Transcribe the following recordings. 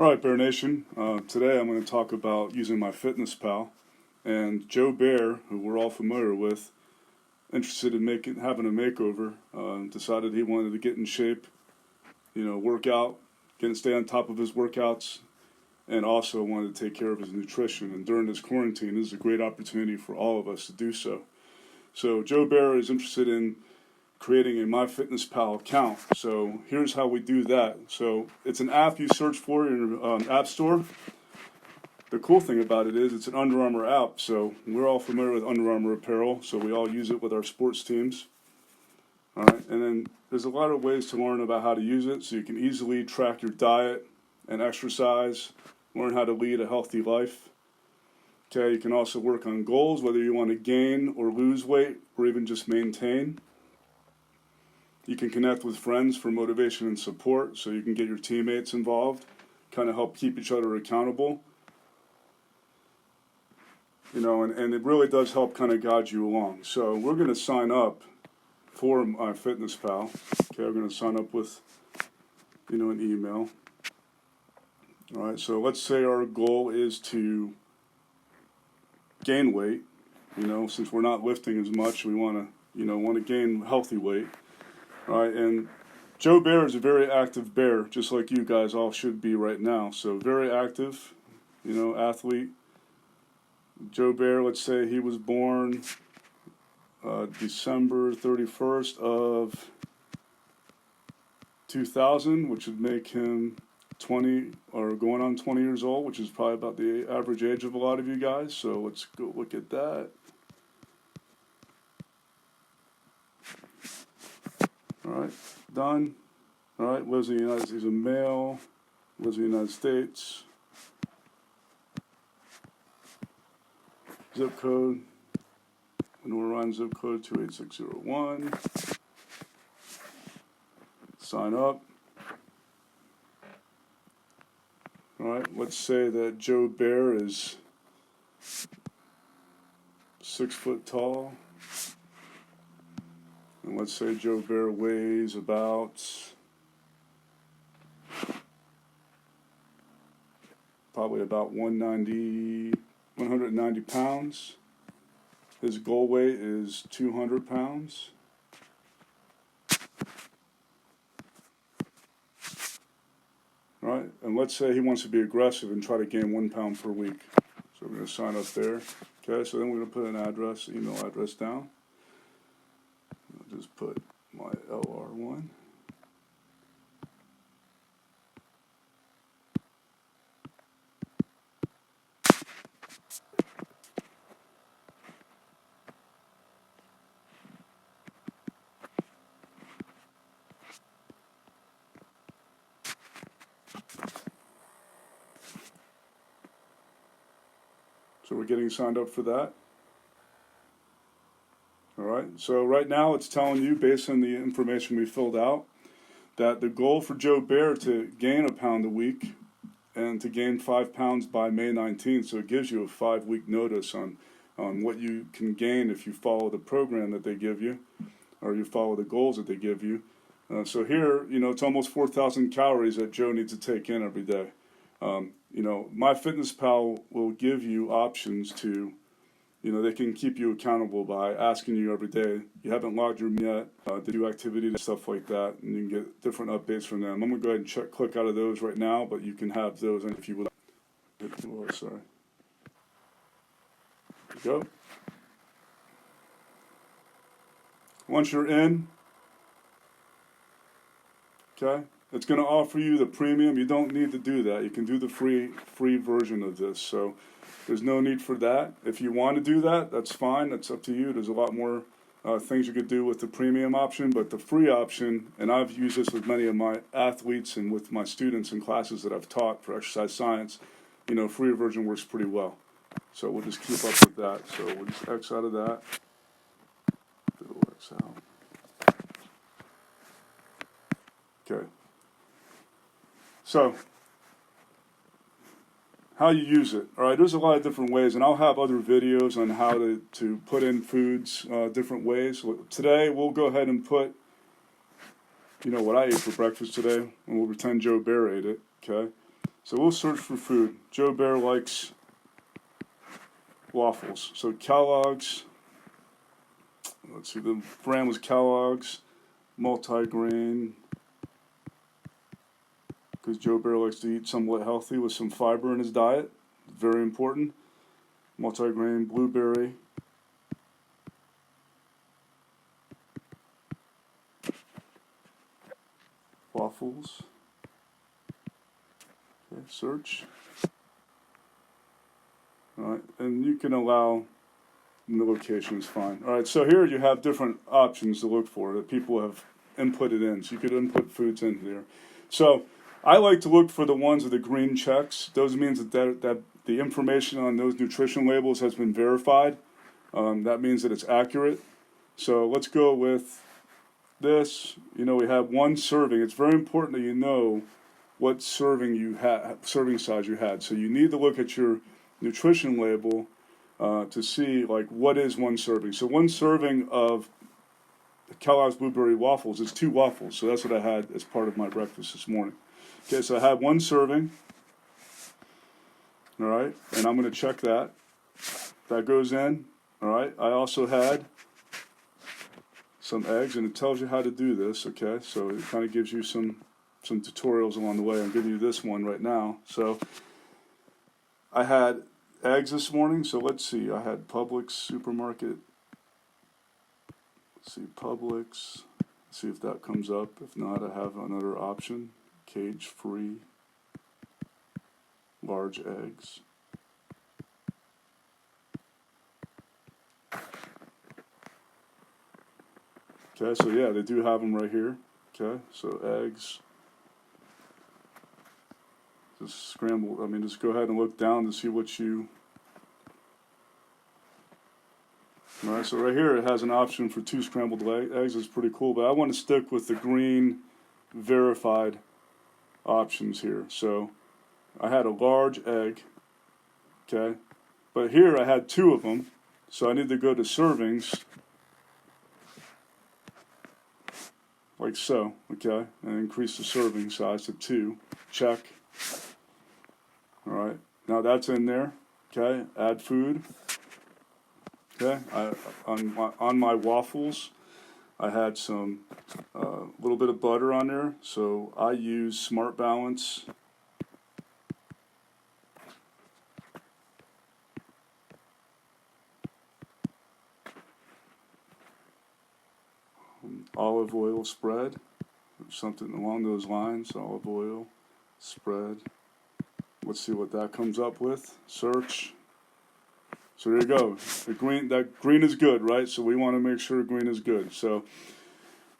All right, Bear Nation. Today I'm going to talk about using MyFitnessPal. And Joe Bear, who we're all familiar with, interested in having a makeover, decided he wanted to get in shape, work out, stay on top of his workouts, and also wanted to take care of his nutrition. And during this quarantine, this is a great opportunity for all of us to do so. So Joe Bear is interested in creating a MyFitnessPal account. So here's how we do that. So it's an app you search for in your app store. The cool thing about it is it's an Under Armour app. So we're all familiar with Under Armour apparel, so we all use it with our sports teams. All right, and then there's a lot of ways to learn about how to use it, so you can easily track your diet and exercise, learn how to lead a healthy life. Okay, you can also work on goals, whether you want to gain or lose weight, or even just maintain. You can connect with friends for motivation and support, so you can get your teammates involved, kind of help keep each other accountable. And it really does help kind of guide you along. So we're going to sign up for MyFitnessPal. Okay, we're going to sign up with, an email. All right, so let's say our goal is to gain weight. Since we're not lifting as much, we want to gain healthy weight. All right, and Joe Bear is a very active bear, just like you guys all should be right now. So very active, athlete. Joe Bear, let's say he was born December 31st of 2000, which would make him 20 or going on 20 years old, which is probably about the average age of a lot of you guys. So let's go look at that. All right, done. All right, lives in the United States. He's a male, lives in the United States. Zip code, North Rhine zip code 28601. Sign up. All right, let's say that Joe Bear is 6 foot tall. And let's say Joe Bear weighs about probably about 190 pounds. His goal weight is 200 pounds. All right, and let's say he wants to be aggressive and try to gain 1 pound per week. So we're going to sign up there. Okay, so then we're going to put an address, email address down. I'll just put my LR1. So we're getting signed up for that. All right, so right now it's telling you, based on the information we filled out, that the goal for Joe Bear to gain a pound a week and to gain 5 pounds by May 19th. So it gives you a 5-week notice on what you can gain if you follow the program that they give you, or you follow the goals that they give you. So here, it's almost 4,000 calories that Joe needs to take in every day. MyFitnessPal will give you options to, they can keep you accountable by asking you every day, you haven't logged your yet, to do activity and stuff like that, and you can get different updates from them. I'm going to go ahead and click out of those right now, but you can have those if you would. Oh, sorry. There you go. Once you're in, okay, it's going to offer you the premium. You don't need to do that. You can do the free version of this. So there's no need for that. If you want to do that, that's fine. That's up to you. There's a lot more things you could do with the premium option, but the free option, and I've used this with many of my athletes and with my students in classes that I've taught for exercise science, free version works pretty well. So we'll just keep up with that. So we'll just X out of that. It'll X out. Okay. So how you use it. All right, there's a lot of different ways, and I'll have other videos on how to put in foods different ways. Today, we'll go ahead and put, what I ate for breakfast today, and we'll pretend Joe Bear ate it, okay? So we'll search for food. Joe Bear likes waffles. So Kellogg's, let's see, the brand was Kellogg's, multigrain, because Joe Bear likes to eat somewhat healthy with some fiber in his diet. Very important. Multigrain, blueberry. Waffles. Okay, search. Alright, and you can allow the location is fine. Alright, so here you have different options to look for that people have inputted in. So you could input foods in here. So I like to look for the ones with the green checks. Those means that the information on those nutrition labels has been verified. That means that it's accurate. So let's go with this. You know, we have one serving. It's very important that you know what serving size you had. So you need to look at your nutrition label to see like what is one serving. So one serving of Kellogg's blueberry waffles is 2 waffles. So that's what I had as part of my breakfast this morning. Okay, so I had one serving. All right, and I'm going to check that. That goes in. All right, I also had some eggs, and it tells you how to do this. Okay, so it kind of gives you some tutorials along the way. I'm giving you this one right now. So I had eggs this morning. So let's see. I had Publix supermarket. Let's see, Publix. Let's see if that comes up. If not, I have another option. Cage-free large eggs. Okay, so yeah, they do have them right here. Okay, so eggs. Just scramble, just go ahead and look down to see what you... Alright, so right here it has an option for 2 scrambled eggs. It's pretty cool, but I want to stick with the green verified options here. So I had a large egg, okay, but here I had 2 of them, so I need to go to servings, like so, okay, and increase the serving size to 2, check. Alright, now that's in there, okay, add food, okay, on my waffles, I had some, little bit of butter on there, so I use Smart Balance. Olive oil spread, or something along those lines, olive oil spread. Let's see what that comes up with. Search. So there you go. That green is good, right? So we want to make sure green is good. So,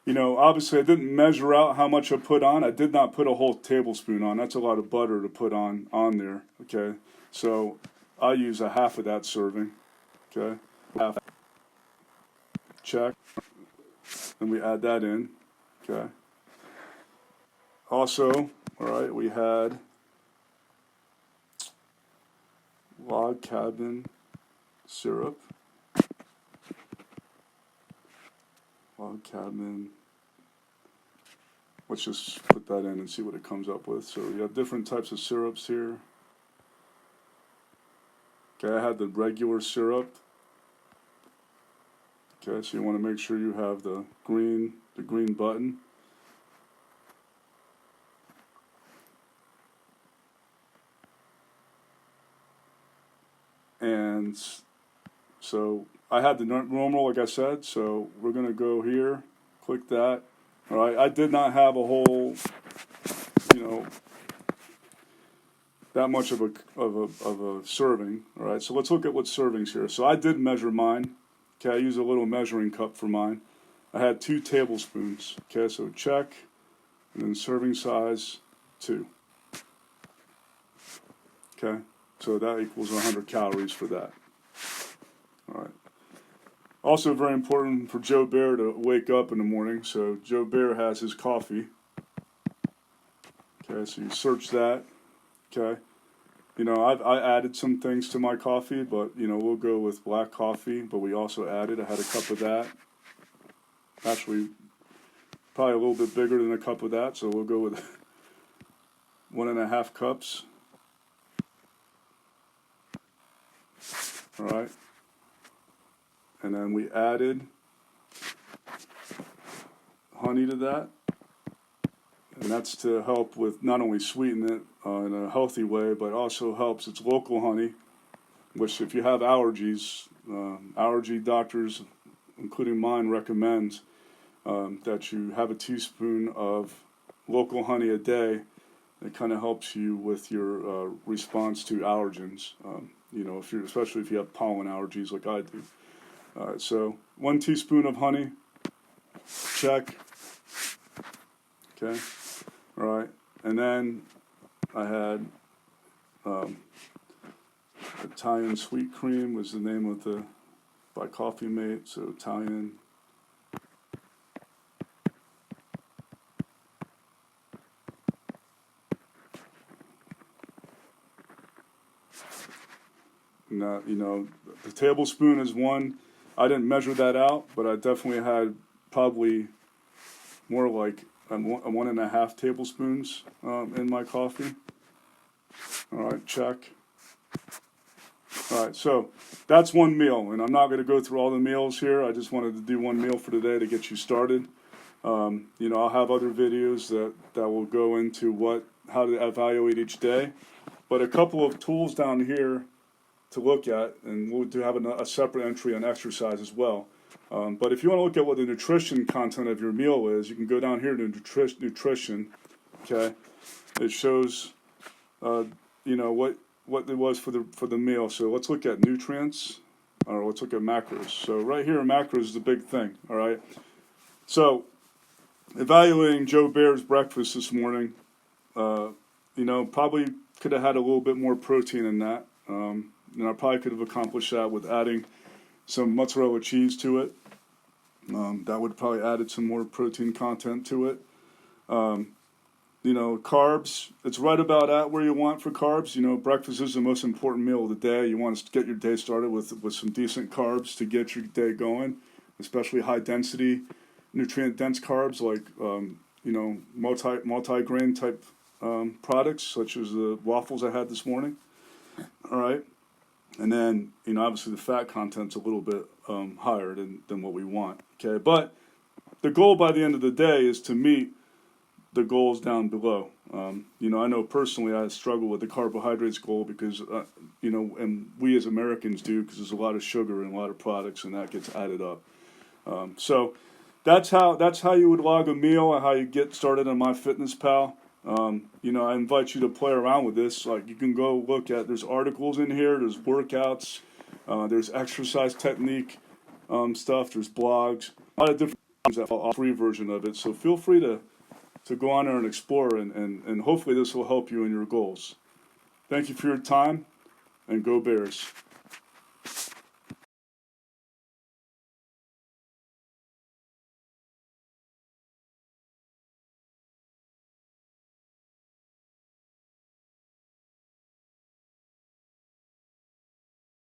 you know, obviously I didn't measure out how much I put on. I did not put a whole tablespoon on. That's a lot of butter to put on there, okay? So I use a half of that serving, okay? Half. Check. Then we add that in, okay? Also, all right, we had log cabin syrup. Log cabin. Let's just put that in and see what it comes up with. So you have different types of syrups here. Okay, I had the regular syrup. Okay, so you want to make sure you have the green button. And so I had the normal, like I said, so we're going to go here, click that. All right, I did not have a whole, you know, that much of a serving. All right, so let's look at what servings here. So I did measure mine. Okay, I use a little measuring cup for mine. I had 2 tablespoons. Okay, so check, and then serving size 2. Okay, so that equals 100 calories for that. All right. Also very important for Joe Bear to wake up in the morning. So Joe Bear has his coffee. Okay, so you search that. Okay. You know, I added some things to my coffee, but, you know, we'll go with black coffee, but we also added, I had a cup of that. Actually, probably a little bit bigger than a cup of that, so we'll go with 1.5 cups. All right. And then we added honey to that. And that's to help with not only sweeten it in a healthy way, but also helps. It's local honey, which if you have allergies, allergy doctors, including mine, recommend that you have a teaspoon of local honey a day. It kind of helps you with your response to allergens. You know, especially if you have pollen allergies like I do. So 1 teaspoon of honey, check. Okay, all right, and then I had Italian sweet cream was the name of by Coffee Mate. So Italian. And you know, the tablespoon is 1. I didn't measure that out, but I definitely had probably more like 1.5 tablespoons in my coffee. All right, check. All right, so that's 1 meal, and I'm not going to go through all the meals here. I just wanted to do 1 meal for today to get you started. You know, I'll have other videos that will go into how to evaluate each day, but a couple of tools down here to look at, and we'll have a separate entry on exercise as well. But if you want to look at what the nutrition content of your meal is, you can go down here to nutrition. Okay, it shows, you know, what it was for the meal. So let's look at nutrients, or let's look at macros. So right here, macros is the big thing. All right. So evaluating Joe Bear's breakfast this morning, you know, probably could have had a little bit more protein in that. And I probably could have accomplished that with adding some mozzarella cheese to it. That would probably added some more protein content to it. You know, carbs, it's right about at where you want for carbs. You know, breakfast is the most important meal of the day. You want to get your day started with some decent carbs to get your day going, especially high density, nutrient dense carbs like, you know, multi-grain type products, such as the waffles I had this morning. All right. And then, you know, obviously the fat content's a little bit higher than what we want. Okay, but the goal by the end of the day is to meet the goals down below. You know, I know personally I struggle with the carbohydrates goal because, you know, and we as Americans do, because there's a lot of sugar in a lot of products, and that gets added up. So that's how you would log a meal and how you get started on MyFitnessPal. You know, I invite you to play around with this. Like, you can go look at, there's articles in here, there's workouts, there's exercise technique stuff, there's blogs, a lot of different things that are a free version of it. So feel free to go on there and explore, and hopefully this will help you in your goals. Thank you for your time, and go Bears.